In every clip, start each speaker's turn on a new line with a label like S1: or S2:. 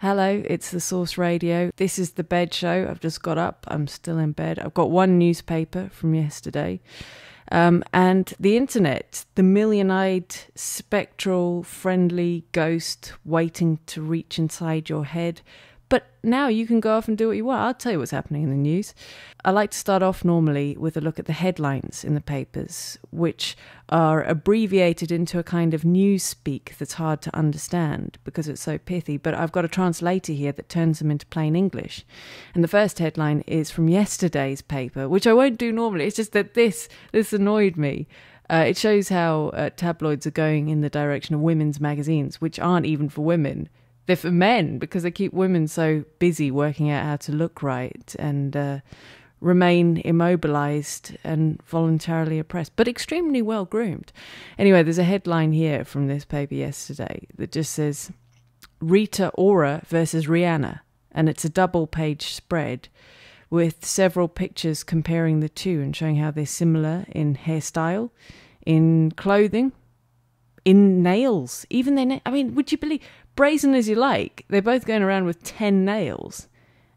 S1: Hello, it's the Source Radio. This is the bed show. I've just got up. I'm still in bed. I've got one newspaper from yesterday. And the internet, the million-eyed, spectral, friendly ghost waiting to reach inside your head. But now you can go off and do what you want. I'll tell you what's happening in the news. I like to start off normally with a look at the headlines in the papers, which are abbreviated into a kind of news speak that's hard to understand because it's so pithy. But I've got a translator here that turns them into plain English. And the first headline is from yesterday's paper, which I won't do normally. It's just that this annoyed me. It shows how tabloids are going in the direction of women's magazines, which aren't even for women. They're for men because they keep women so busy working out how to look right and remain immobilized and voluntarily oppressed, but extremely well groomed. Anyway, there's a headline here from this paper yesterday that just says Rita Ora versus Rihanna, and it's a double-page spread with several pictures comparing the two and showing how they're similar in hairstyle, in clothing, in nails, even their I mean, would you believe, brazen as you like, they're both going around with 10 nails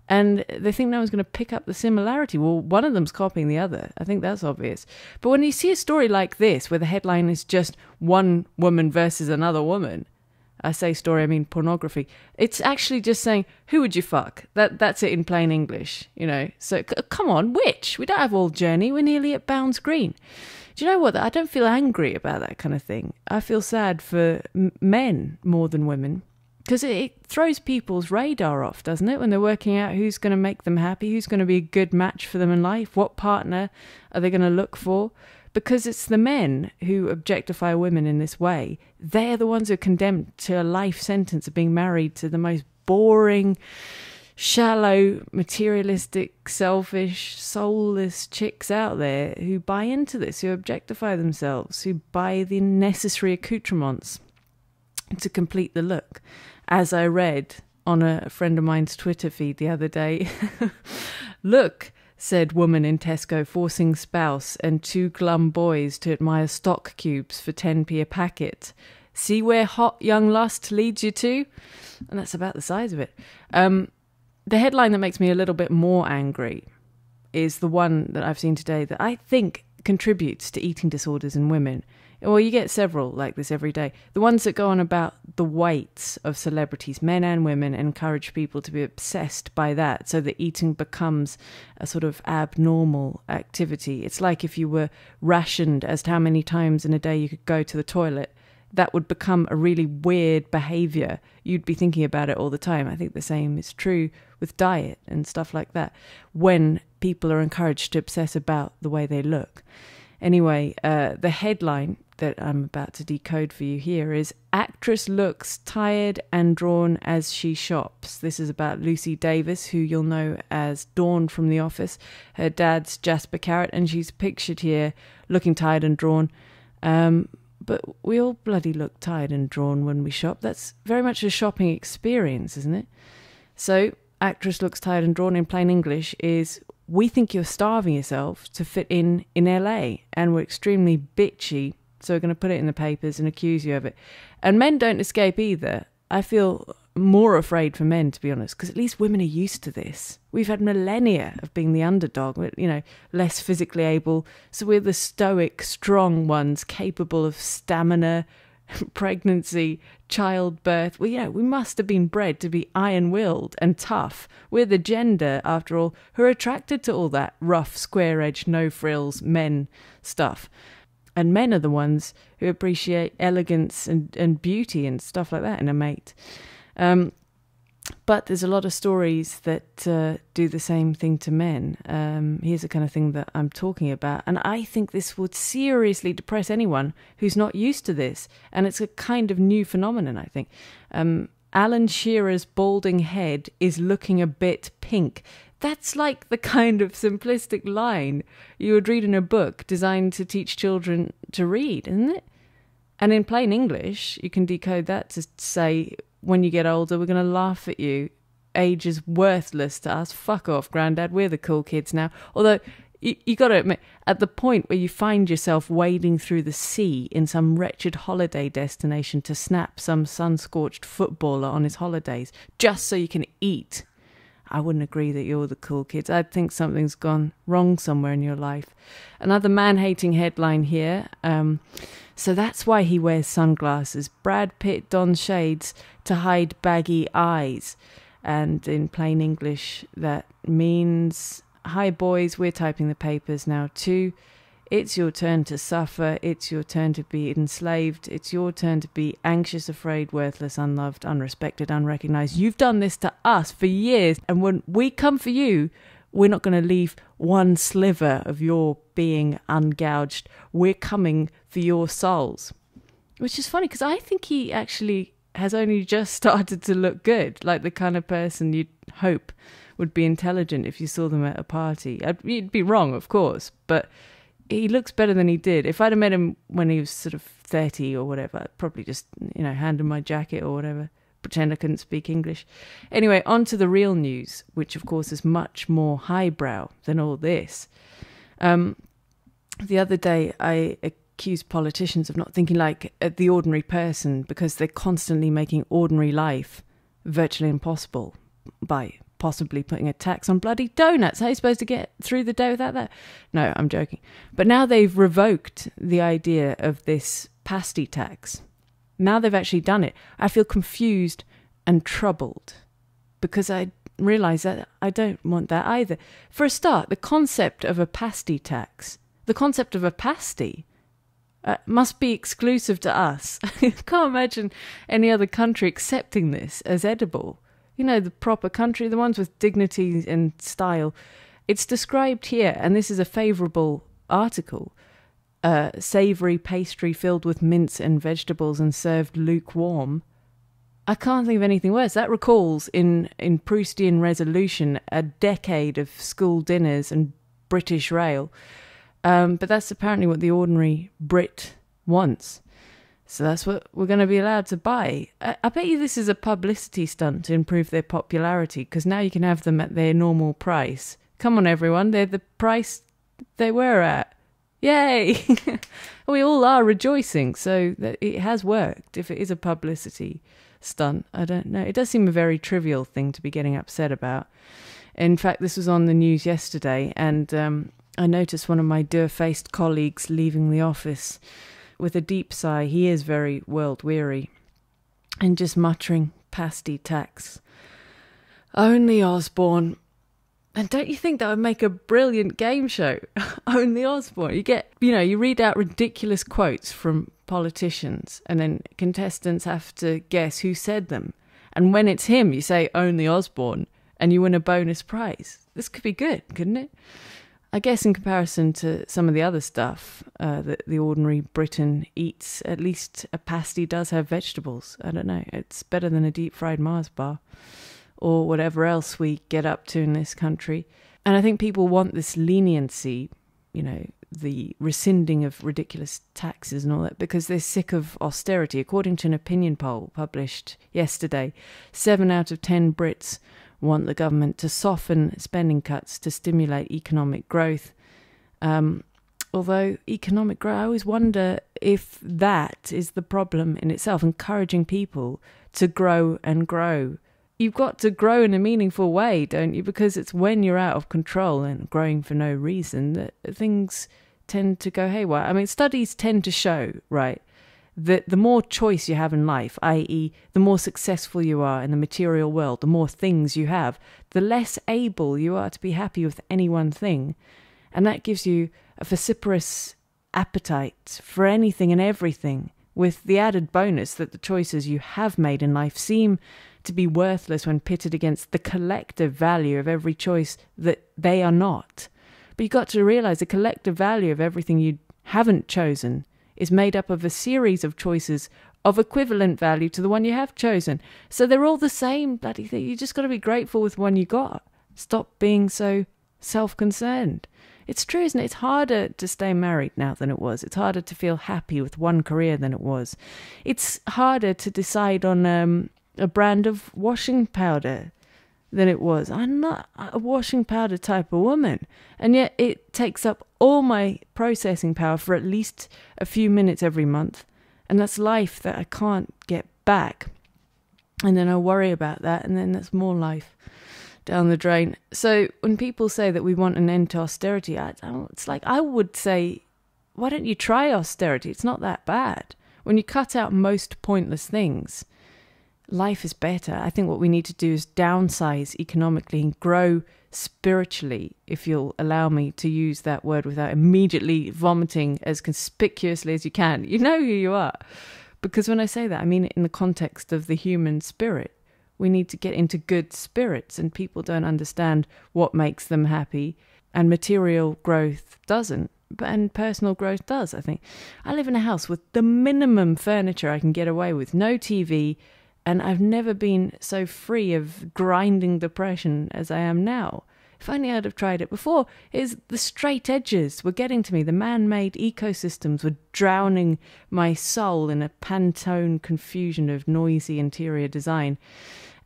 S1: and they think no one's going to pick up the similarity. Well, one of them's copying the other. I think that's obvious. But when you see a story like this where the headline is just one woman versus another woman, I say story, I mean pornography, it's actually just saying, who would you fuck? That's it in plain English, you know. So come on, which? We don't have all Journey, we're nearly at Bounds Green. Do you know what? I don't feel angry about that kind of thing. I feel sad for men more than women because it throws people's radar off, doesn't it? When they're working out who's going to make them happy, who's going to be a good match for them in life, what partner are they going to look for? Because it's the men who objectify women in this way. They're the ones who are condemned to a life sentence of being married to the most boring, shallow, materialistic, selfish, soulless chicks out there who buy into this, who objectify themselves, who buy the necessary accoutrements to complete the look. As I read on a friend of mine's Twitter feed the other day, look, said woman in Tesco forcing spouse and two glum boys to admire stock cubes for 10p a packet. See where hot young lust leads you to? And that's about the size of it. The headline that makes me a little bit more angry is the one that I've seen today that I think contributes to eating disorders in women. Well, you get several like this every day. The ones that go on about the weights of celebrities, men and women, encourage people to be obsessed by that so that eating becomes a sort of abnormal activity. It's like if you were rationed as to how many times in a day you could go to the toilet. That would become a really weird behavior. You'd be thinking about it all the time. I think the same is true with diet and stuff like that, when people are encouraged to obsess about the way they look. Anyway, the headline that I'm about to decode for you here is Actress Looks Tired and Drawn as She Shops. This is about Lucy Davis, who you'll know as Dawn from The Office. Her dad's Jasper Carrott, and she's pictured here looking tired and drawn. But we all bloody look tired and drawn when we shop. That's very much a shopping experience, isn't it? So, Actress Looks Tired and Drawn in plain English is, we think you're starving yourself to fit in LA, and we're extremely bitchy, so we're going to put it in the papers and accuse you of it. And men don't escape either. I feel more afraid for men, to be honest, because at least women are used to this. We've had millennia of being the underdog, you know, less physically able, so we're the stoic, strong ones, capable of stamina, pregnancy, childbirth. Well, you know, we must have been bred to be iron-willed and tough. We're the gender, after all, who are attracted to all that rough, square-edged, no-frills men stuff. And men are the ones who appreciate elegance and beauty and stuff like that in a mate. But there's a lot of stories that do the same thing to men. Here's the kind of thing that I'm talking about. And I think this would seriously depress anyone who's not used to this. And it's a kind of new phenomenon, I think. Alan Shearer's balding head is looking a bit pink. That's like the kind of simplistic line you would read in a book designed to teach children to read, isn't it? And in plain English, you can decode that to say, when you get older, we're going to laugh at you. Age is worthless to us. Fuck off, Grandad. We're the cool kids now. Although, You got to admit, at the point where you find yourself wading through the sea in some wretched holiday destination to snap some sun-scorched footballer on his holidays just so you can eat, I wouldn't agree that you're the cool kids. I think something's gone wrong somewhere in your life. Another man-hating headline here. So that's why he wears sunglasses. Brad Pitt dons shades to hide baggy eyes. And in plain English, that means, hi boys, we're typing the papers now too. It's your turn to suffer. It's your turn to be enslaved. It's your turn to be anxious, afraid, worthless, unloved, unrespected, unrecognized. You've done this to us for years. And when we come for you, we're not going to leave one sliver of your being ungouged. We're coming for your souls. Which is funny because I think he actually has only just started to look good, like the kind of person you'd hope would be intelligent if you saw them at a party. You'd be wrong, of course, but he looks better than he did. If I'd have met him when he was sort of 30 or whatever, I'd probably just, hand him my jacket or whatever, pretend I couldn't speak English. Anyway, on to the real news, which of course is much more highbrow than all this. The other day, I accused politicians of not thinking like the ordinary person because they're constantly making ordinary life virtually impossible by possibly putting a tax on bloody donuts. How are you supposed to get through the day without that? No, I'm joking. But now they've revoked the idea of this pasty tax. Now they've actually done it. I feel confused and troubled because I realise that I don't want that either. For a start, the concept of a pasty tax, the concept of a pasty, must be exclusive to us. I can't imagine any other country accepting this as edible. The proper country, the ones with dignity and style. It's described here, and this is a favourable article, savoury pastry filled with mince and vegetables and served lukewarm. I can't think of anything worse. That recalls, in Proustian resolution, a decade of school dinners and British Rail. But that's apparently what the ordinary Brit wants. So that's what we're going to be allowed to buy. I bet you this is a publicity stunt to improve their popularity, because now you can have them at their normal price. Come on, everyone. They're the price they were at. Yay! We all are rejoicing, so that it has worked. If it is a publicity stunt, I don't know. It does seem a very trivial thing to be getting upset about. In fact, this was on the news yesterday, and I noticed one of my dur-faced colleagues leaving the office with a deep sigh. He is very world-weary, and just muttering, pasty tax. Only Osborne. And don't you think that would make a brilliant game show? Only Osborne. You get, you read out ridiculous quotes from politicians, and then contestants have to guess who said them. And when it's him, you say, Only Osborne, and you win a bonus prize. This could be good, couldn't it? I guess in comparison to some of the other stuff that the ordinary Briton eats, at least a pasty does have vegetables. I don't know. It's better than a deep-fried Mars bar or whatever else we get up to in this country. And I think people want this leniency, the rescinding of ridiculous taxes and all that, because they're sick of austerity. According to an opinion poll published yesterday, 7 out of 10 Brits want the government to soften spending cuts to stimulate economic growth. Although economic growth, I always wonder if that is the problem in itself, encouraging people to grow and grow. You've got to grow in a meaningful way, don't you? Because it's when you're out of control and growing for no reason that things tend to go haywire. I mean, studies tend to show, right, that the more choice you have in life, i.e. the more successful you are in the material world, the more things you have, the less able you are to be happy with any one thing. And that gives you a vociferous appetite for anything and everything, with the added bonus that the choices you have made in life seem to be worthless when pitted against the collective value of every choice that they are not. But you've got to realise the collective value of everything you haven't chosen is made up of a series of choices of equivalent value to the one you have chosen. So they're all the same bloody thing. You just got to be grateful with one you got. Stop being so self-concerned. It's true, isn't it? It's harder to stay married now than it was. It's harder to feel happy with one career than it was. It's harder to decide on a brand of washing powder. than it was. I'm not a washing powder type of woman. And yet it takes up all my processing power for at least a few minutes every month. And that's life that I can't get back. And then I worry about that. And then that's more life down the drain. So when people say that we want an end to austerity, it's like I would say, why don't you try austerity? It's not that bad. When you cut out most pointless things, life is better. I think what we need to do is downsize economically and grow spiritually, if you'll allow me to use that word without immediately vomiting as conspicuously as you can. You know who you are. Because when I say that, I mean it in the context of the human spirit. We need to get into good spirits, and people don't understand what makes them happy, and material growth doesn't. And personal growth does, I think. I live in a house with the minimum furniture I can get away with, no TV, and I've never been so free of grinding depression as I am now. If only I'd have tried it before. Is the straight edges were getting to me. The man-made ecosystems were drowning my soul in a Pantone confusion of noisy interior design.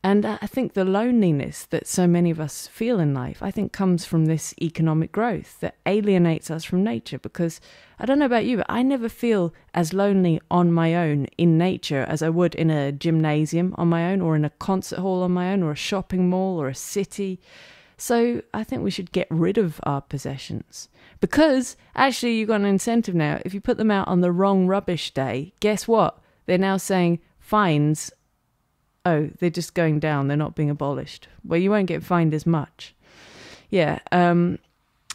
S1: And I think the loneliness that so many of us feel in life, I think comes from this economic growth that alienates us from nature. Because I don't know about you, but I never feel as lonely on my own in nature as I would in a gymnasium on my own, or in a concert hall on my own, or a shopping mall, or a city. So I think we should get rid of our possessions. Because actually you've got an incentive now. If you put them out on the wrong rubbish day, guess what? They're now saying fines. Oh, they're just going down. They're not being abolished. Well, you won't get fined as much. Yeah.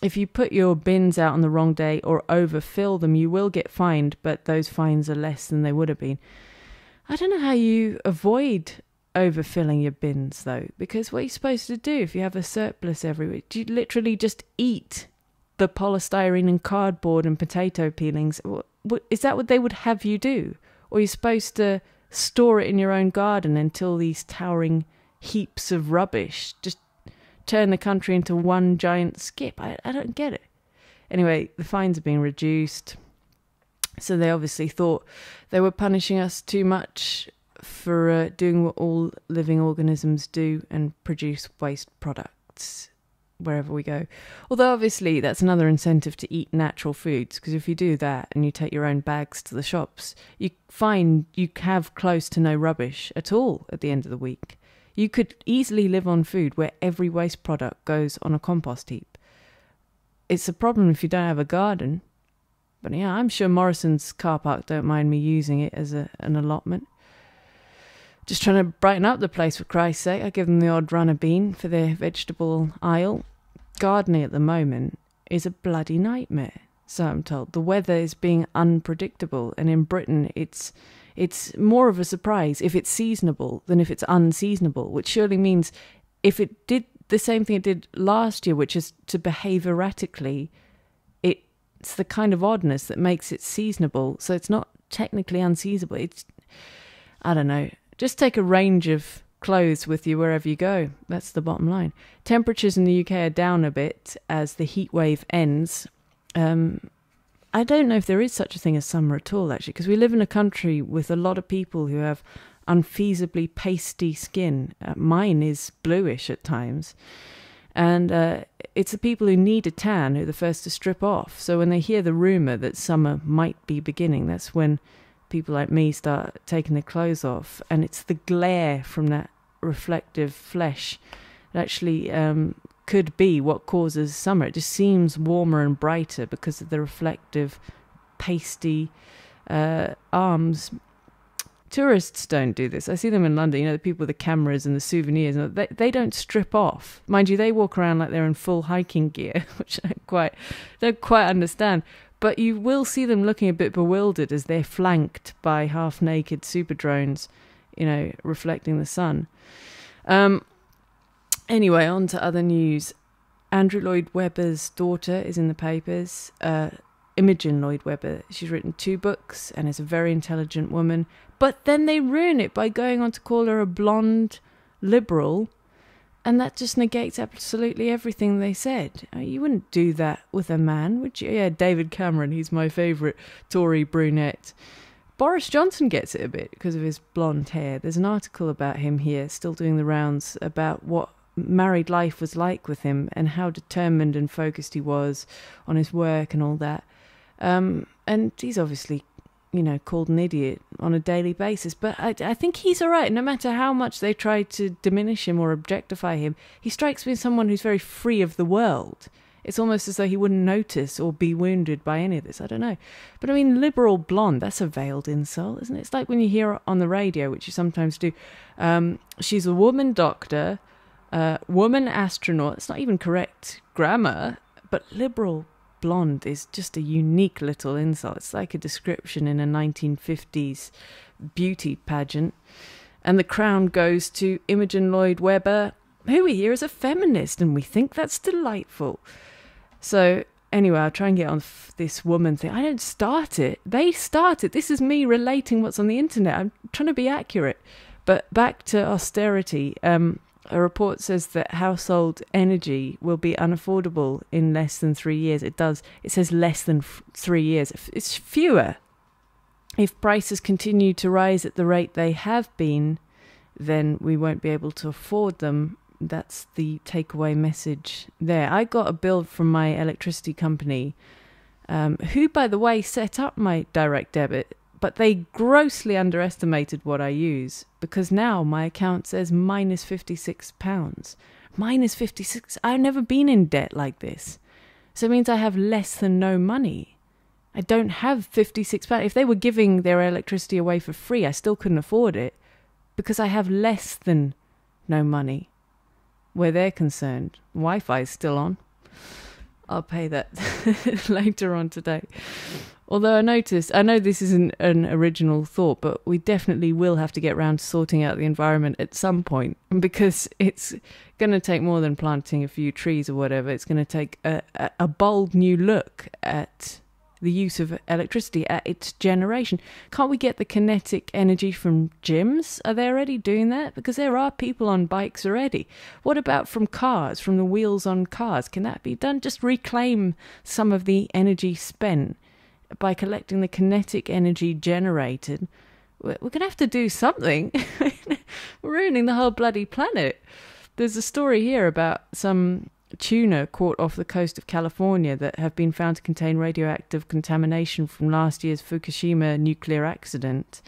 S1: If you put your bins out on the wrong day or overfill them, you will get fined, but those fines are less than they would have been. I don't know how you avoid overfilling your bins, though, because what are you supposed to do if you have a surplus every week? Do you literally just eat the polystyrene and cardboard and potato peelings? Is that what they would have you do? Or are you supposed to store it in your own garden until these towering heaps of rubbish just turn the country into one giant skip? I don't get it. Anyway, the fines are being reduced. So they obviously thought they were punishing us too much for doing what all living organisms do and produce waste products wherever we go. Although obviously that's another incentive to eat natural foods, because if you do that and you take your own bags to the shops, you find you have close to no rubbish at all at the end of the week. You could easily live on food where every waste product goes on a compost heap. It's a problem if you don't have a garden. But yeah, I'm sure Morrison's car park don't mind me using it as an allotment. Just trying to brighten up the place, for Christ's sake. I give them the odd runner bean for their vegetable aisle. Gardening at the moment is a bloody nightmare, so I'm told. The weather is being unpredictable, and in Britain it's more of a surprise if it's seasonable than if it's unseasonable, which surely means if it did the same thing it did last year, which is to behave erratically, it's the kind of oddness that makes it seasonable, so it's not technically unseasonable. I don't know. Just take a range of clothes with you wherever you go. That's the bottom line. Temperatures in the UK are down a bit as the heat wave ends. I don't know if there is such a thing as summer at all, actually, because we live in a country with a lot of people who have unfeasibly pasty skin. Mine is bluish at times. And it's the people who need a tan who are the first to strip off. So when they hear the rumour that summer might be beginning, that's when people like me start taking their clothes off. And it's the glare from that reflective flesh that actually could be what causes summer. It just seems warmer and brighter because of the reflective, pasty arms. Tourists don't do this. I see them in London, the people with the cameras and the souvenirs. And they don't strip off. Mind you, they walk around like they're in full hiking gear, which I don't quite understand. But you will see them looking a bit bewildered as they're flanked by half-naked super drones, reflecting the sun. Anyway, on to other news. Andrew Lloyd Webber's daughter is in the papers. Imogen Lloyd Webber. She's written 2 books and is a very intelligent woman. But then they ruin it by going on to call her a blonde liberal. And that just negates absolutely everything they said. You wouldn't do that with a man, would you? Yeah, David Cameron, he's my favourite Tory brunette. Boris Johnson gets it a bit because of his blonde hair. There's an article about him here, still doing the rounds, about what married life was like with him and how determined and focused he was on his work and all that. And he's obviously, called an idiot on a daily basis. But I think he's all right. No matter how much they try to diminish him or objectify him, he strikes me as someone who's very free of the world. It's almost as though he wouldn't notice or be wounded by any of this. I don't know. But I mean, liberal blonde, that's a veiled insult, isn't it? It's like when you hear on the radio, which you sometimes do, she's a woman doctor, woman astronaut. It's not even correct grammar, but liberal blonde is just a unique little insult. It's like a description in a 1950s beauty pageant. And the crown goes to Imogen Lloyd Webber, who we hear is a feminist, and we think that's delightful. So anyway, I'll try and get on this woman thing. I don't start it. They start it. This is me relating what's on the internet. I'm trying to be accurate. But back to austerity. A report says that household energy will be unaffordable in less than 3 years. It does. It says less than 3 years. It's fewer. If prices continue to rise at the rate they have been, then we won't be able to afford them. That's the takeaway message there. I got a bill from my electricity company, who, by the way, set up my direct debit, but they grossly underestimated what I use, because now my account says minus £56. Minus 56. I've never been in debt like this. So it means I have less than no money. I don't have £56. If they were giving their electricity away for free, I still couldn't afford it, because I have less than no money. Where they're concerned, Wi-Fi is still on. I'll pay that later on today. Although I know this isn't an original thought, but we definitely will have to get around to sorting out the environment at some point, because it's going to take more than planting a few trees or whatever. It's going to take a bold new look at the use of electricity, at its generation. Can't we get the kinetic energy from gyms? Are they already doing that? Because there are people on bikes already. What about from cars, from the wheels on cars? Can that be done? Just reclaim some of the energy spent by collecting the kinetic energy generated. We're going to have to do something. We're ruining the whole bloody planet. There's a story here about some tuna caught off the coast of California that have been found to contain radioactive contamination from last year's Fukushima nuclear accident.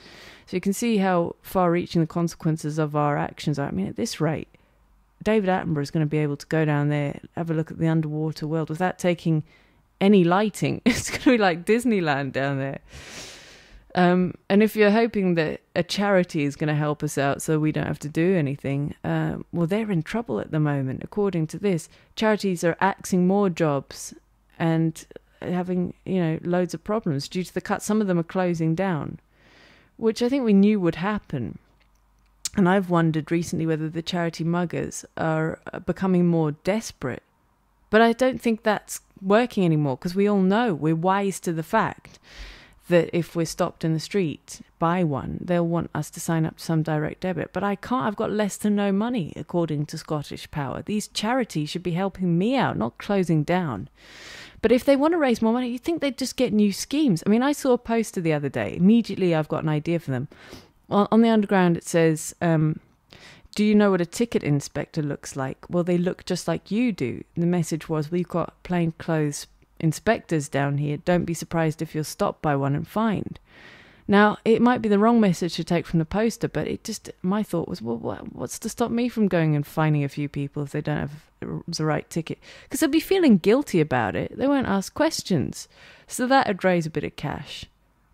S1: So you can see how far-reaching the consequences of our actions are. I mean, at this rate, David Attenborough is going to be able to go down there, have a look at the underwater world without taking any lighting. It's going to be like Disneyland down there. And if you're hoping that a charity is going to help us out so we don't have to do anything, well, they're in trouble at the moment. According to this, charities are axing more jobs and having, loads of problems due to the cuts. Some of them are closing down, which I think we knew would happen. And I've wondered recently whether the charity muggers are becoming more desperate. But I don't think that's working anymore, because we all know, we're wise to the fact that if we're stopped in the street by one, they'll want us to sign up to some direct debit. But I can't. I've got less than no money, according to Scottish Power. These charities should be helping me out, not closing down. But if they want to raise more money, you'd think they'd just get new schemes. I mean, I saw a poster the other day. Immediately, I've got an idea for them. On the Underground, it says, do you know what a ticket inspector looks like? Well, they look just like you do. The message was, we've got plainclothes inspectors down here. Don't be surprised if you're stopped by one and fined. Now, it might be the wrong message to take from the poster, but my thought was, well, what's to stop me from going and finding a few people if they don't have the right ticket? Because they'll be feeling guilty about it. They won't ask questions. So that would raise a bit of cash.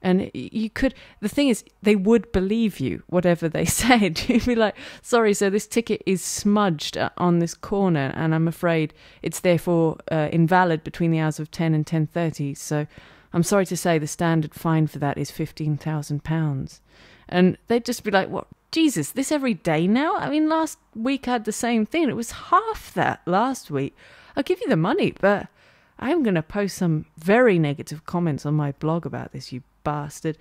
S1: And the thing is, they would believe you, whatever they said. You'd be like, sorry, so this ticket is smudged on this corner, and I'm afraid it's therefore invalid between the hours of 10 and 10:30. So I'm sorry to say the standard fine for that is £15,000. And they'd just be like, what? Jesus, this every day now? I mean, last week I had the same thing. It was half that last week. I'll give you the money, but I'm going to post some very negative comments on my blog about this, you bastard.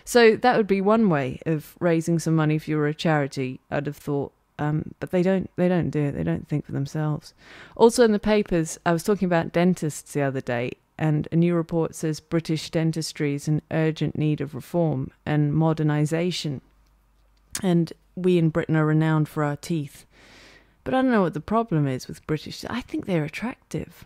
S1: So that would be one way of raising some money if you were a charity, I'd have thought. But they don't do it. They don't think for themselves. Also in the papers, I was talking about dentists the other day, and a new report says British dentistry is in urgent need of reform and modernisation. And we in Britain are renowned for our teeth. But I don't know what the problem is with British. I think they're attractive,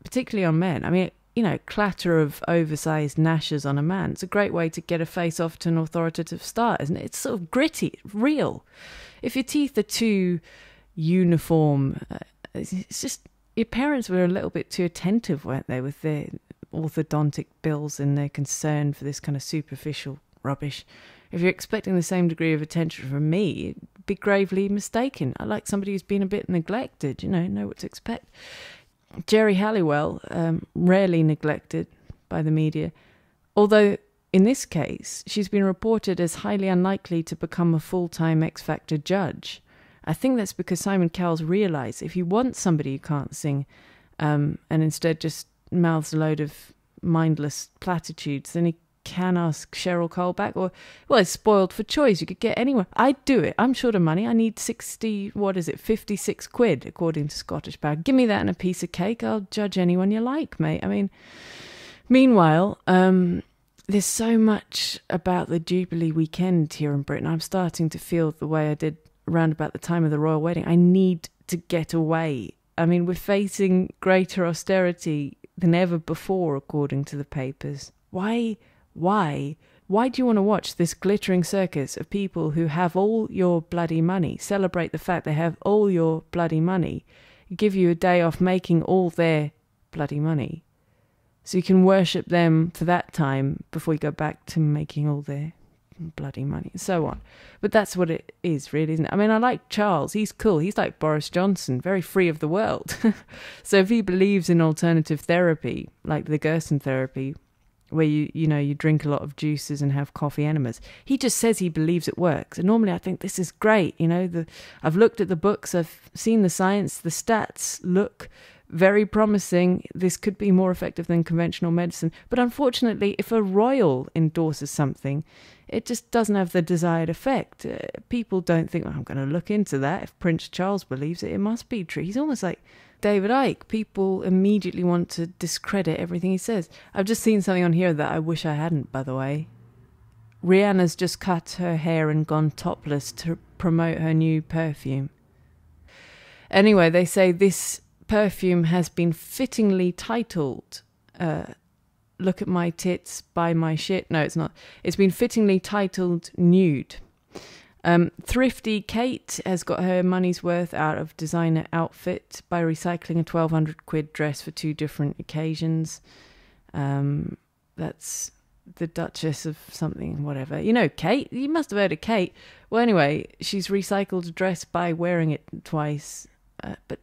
S1: particularly on men. I mean, you know, clatter of oversized gnashes on a man. It's a great way to get a face off to an authoritative start, isn't it? It's sort of gritty, real. If your teeth are too uniform, it's just, your parents were a little bit too attentive, weren't they, with their orthodontic bills and their concern for this kind of superficial rubbish. If you're expecting the same degree of attention from me, you'd be gravely mistaken. I like somebody who's been a bit neglected, you know what to expect. Geri Halliwell, rarely neglected by the media, although in this case she's been reported as highly unlikely to become a full-time X Factor judge. I think that's because Simon Cowell's realised if you want somebody who can't sing and instead just mouths a load of mindless platitudes, then he can ask Cheryl Cole back, or, well, it's spoiled for choice. You could get anyone. I'd do it. I'm short of money. I need 56 quid, according to Scottish Power. Give me that and a piece of cake. I'll judge anyone you like, mate. I mean, meanwhile, there's so much about the Jubilee weekend here in Britain. I'm starting to feel the way I did around about the time of the royal wedding. I need to get away. I mean, we're facing greater austerity than ever before, according to the papers. Why do you want to watch this glittering circus of people who have all your bloody money, celebrate the fact they have all your bloody money, give you a day off making all their bloody money, so you can worship them for that time before you go back to making all their bloody money, and so on. But that's what it is, really, isn't it? I mean, I like Charles. He's cool. He's like Boris Johnson, very free of the world. So if he believes in alternative therapy, like the Gerson therapy, where you drink a lot of juices and have coffee enemas, he just says he believes it works. And normally I think this is great. I've looked at the books, I've seen the science, the stats look very promising. This could be more effective than conventional medicine. But unfortunately, if a royal endorses something, it just doesn't have the desired effect. People don't think, well, I'm going to look into that. If Prince Charles believes it, it must be true. He's almost like David Icke. People immediately want to discredit everything he says. I've just seen something on here that I wish I hadn't, by the way. Rihanna's just cut her hair and gone topless to promote her new perfume. Anyway, they say this perfume has been fittingly titled Look at My Tits, Buy My Shit. No, it's not. It's been fittingly titled Nude. Thrifty Kate has got her money's worth out of designer outfit by recycling a 1,200 quid dress for two different occasions. That's the Duchess of something, whatever. You know, Kate? You must have heard of Kate. Well, anyway, she's recycled a dress by wearing it twice. But,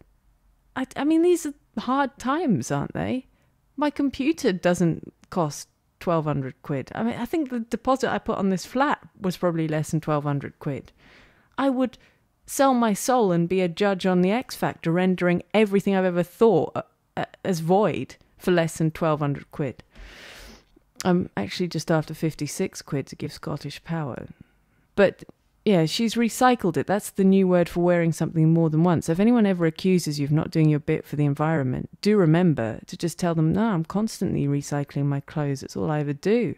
S1: I mean, these are hard times, aren't they? My computer doesn't cost 1,200 quid. I mean, I think the deposit I put on this flat was probably less than 1,200 quid. I would sell my soul and be a judge on the X Factor, rendering everything I've ever thought as void for less than 1,200 quid. I'm actually just after 56 quid to give Scottish Power. But yeah, she's recycled it. That's the new word for wearing something more than once. So if anyone ever accuses you of not doing your bit for the environment, do remember to just tell them, no, I'm constantly recycling my clothes. It's all I ever do.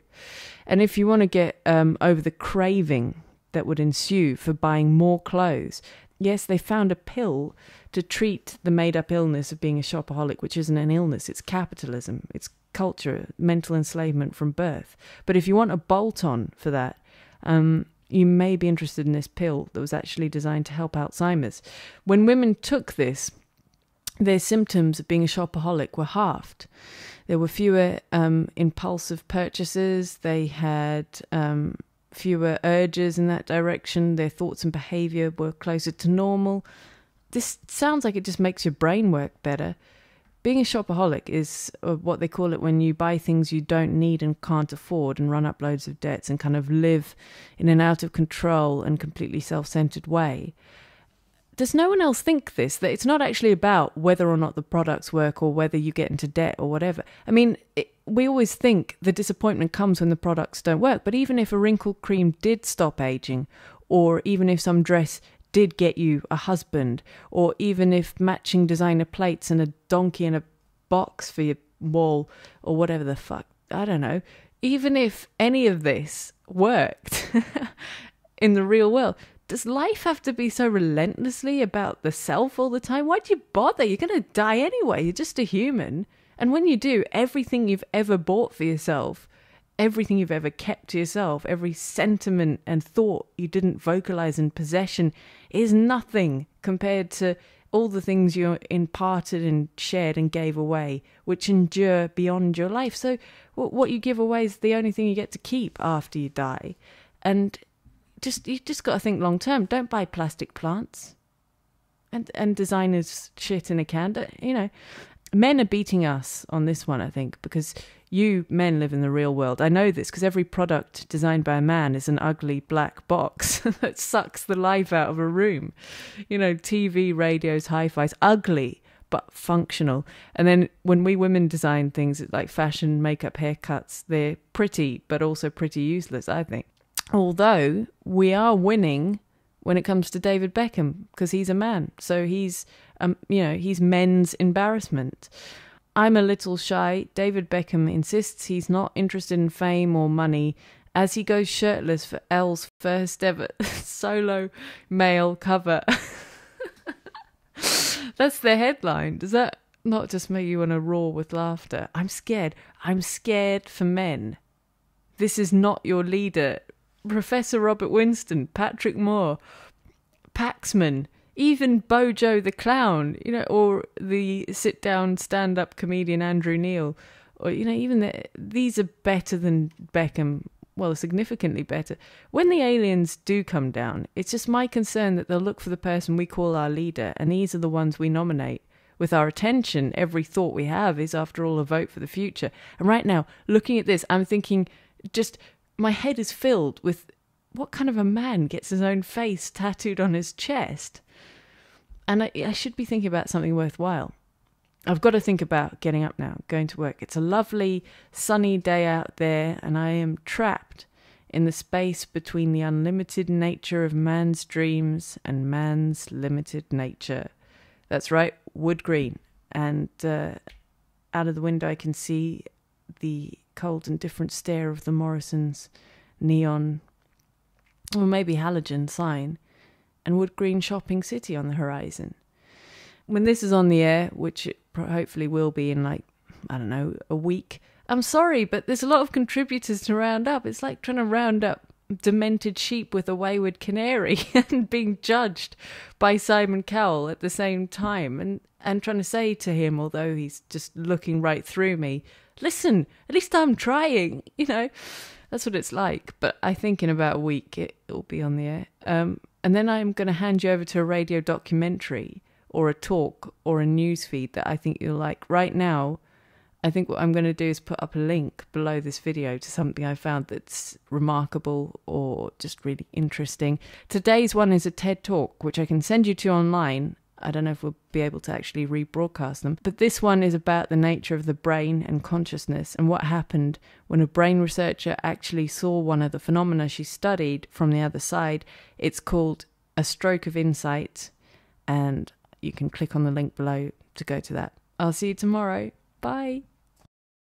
S1: And if you want to get over the craving that would ensue for buying more clothes, yes, they found a pill to treat the made-up illness of being a shopaholic, which isn't an illness. It's capitalism. It's culture, mental enslavement from birth. But if you want a bolt-on for that, you may be interested in this pill that was actually designed to help Alzheimer's. When women took this, their symptoms of being a shopaholic were halved. There were fewer impulsive purchases. They had fewer urges in that direction. Their thoughts and behavior were closer to normal. This sounds like it just makes your brain work better. Being a shopaholic is what they call it when you buy things you don't need and can't afford and run up loads of debts and kind of live in an out of control and completely self-centered way. Does no one else think this? That it's not actually about whether or not the products work or whether you get into debt or whatever. I mean, we always think the disappointment comes when the products don't work. But even if a wrinkle cream did stop aging, or even if some dress did get you a husband, or even if matching designer plates and a donkey in a box for your wall, or whatever the fuck, I don't know, even if any of this worked in the real world, Does life have to be so relentlessly about the self all the time? Why do you bother? You're going to die anyway. You're just a human. And when you do, everything you've ever bought for yourself, everything you've ever kept to yourself, every sentiment and thought you didn't vocalize in possession is nothing compared to all the things you imparted and shared and gave away, which endure beyond your life. So what you give away is the only thing you get to keep after you die. And you just got to think long term. Don't buy plastic plants and designers shit in a can. Men are beating us on this one, I think, because you men live in the real world. I know this because every product designed by a man is an ugly black box that sucks the life out of a room. TV, radios, hi-fis, ugly but functional. And then when we women design things like fashion, makeup, haircuts, they're pretty but also pretty useless, I think. Although we are winning when it comes to David Beckham because he's a man. So he's men's embarrassment. I'm a little shy. David Beckham insists he's not interested in fame or money as he goes shirtless for Elle's first ever solo male cover. That's the headline. Does that not just make you want to roar with laughter? I'm scared. I'm scared for men. This is not your leader. Professor Robert Winston, Patrick Moore, Paxman, even Bojo the Clown, or the sit-down stand-up comedian Andrew Neil, or, these are better than Beckham, well, significantly better. When the aliens do come down, it's just my concern that they'll look for the person we call our leader, and these are the ones we nominate. With our attention, every thought we have is, after all, a vote for the future. And right now, looking at this, I'm thinking my head is filled with what kind of a man gets his own face tattooed on his chest? And I should be thinking about something worthwhile. I've got to think about getting up now, going to work. It's a lovely sunny day out there, and I am trapped in the space between the unlimited nature of man's dreams and man's limited nature. That's right, wood green. And out of the window I can see the cold and different stare of the Morrisons' neon, or maybe halogen sign, and wood green shopping city on the horizon. When this is on the air, which it hopefully will be in a week, I'm sorry, but there's a lot of contributors to round up. It's like trying to round up demented sheep with a wayward canary and being judged by Simon Cowell at the same time, and trying to say to him, although he's just looking right through me, listen, at least I'm trying, That's what it's like. But I think in about a week it will be on the air. And then I'm going to hand you over to a radio documentary or a talk or a news feed that I think you'll like. Right now, I think what I'm going to do is put up a link below this video to something I found that's remarkable or just really interesting. Today's one is a TED Talk, which I can send you to online. I don't know if we'll be able to actually rebroadcast them. But this one is about the nature of the brain and consciousness and what happened when a brain researcher actually saw one of the phenomena she studied from the other side. It's called A Stroke of Insight, and you can click on the link below to go to that. I'll see you tomorrow. Bye.